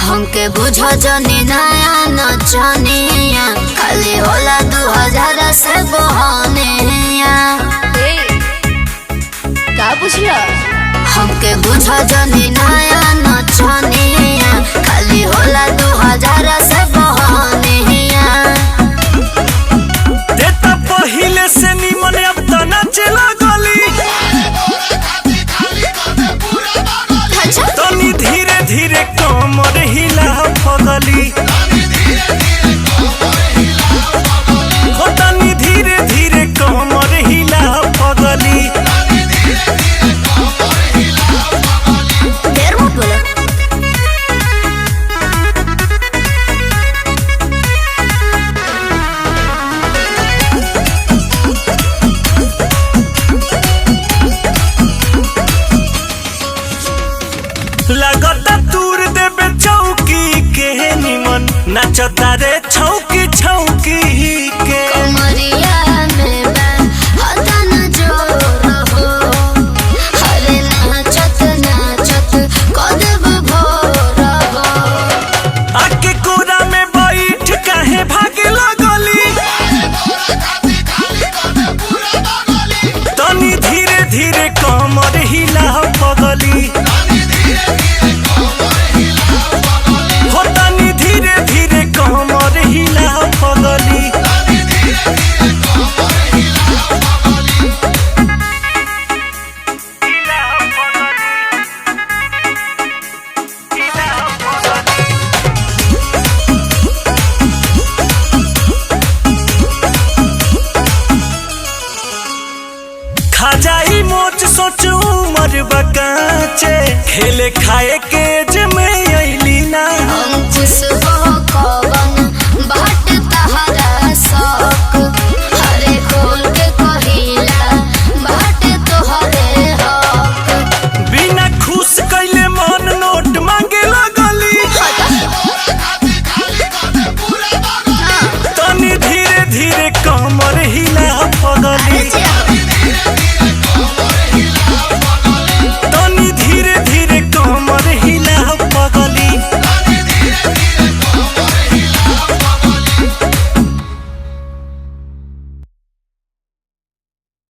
हमके बुझो जनी नया नचनिया खाली होला 2000 से बहानिया। का बुझला? हमके बुझो जनी नया नचनिया खाली होला 2000 से बहानिया। देता पहिले से निमन अब त नाचे लगली तनी धीरे धीरे कमर हिला पगली हो तनी धीरे धीरे कमर हिला पगली। देर मत बोलो। लगता दूर देबे चौकी के निमन नाचता रे छौकी छौकी के कमरिया में हतन जोर हो हरे नाचत नाचत कदब भोर हो। आके कोरा में बैठ काहे भागे लगली तनी धीरे धीरे कमर हिला पगली हो तनी धीरे धीरे कमर हिला पगली। खाजाई मोच सोच उमर बकाचे खेले खाए के जमे अइली ना। हम खुश हो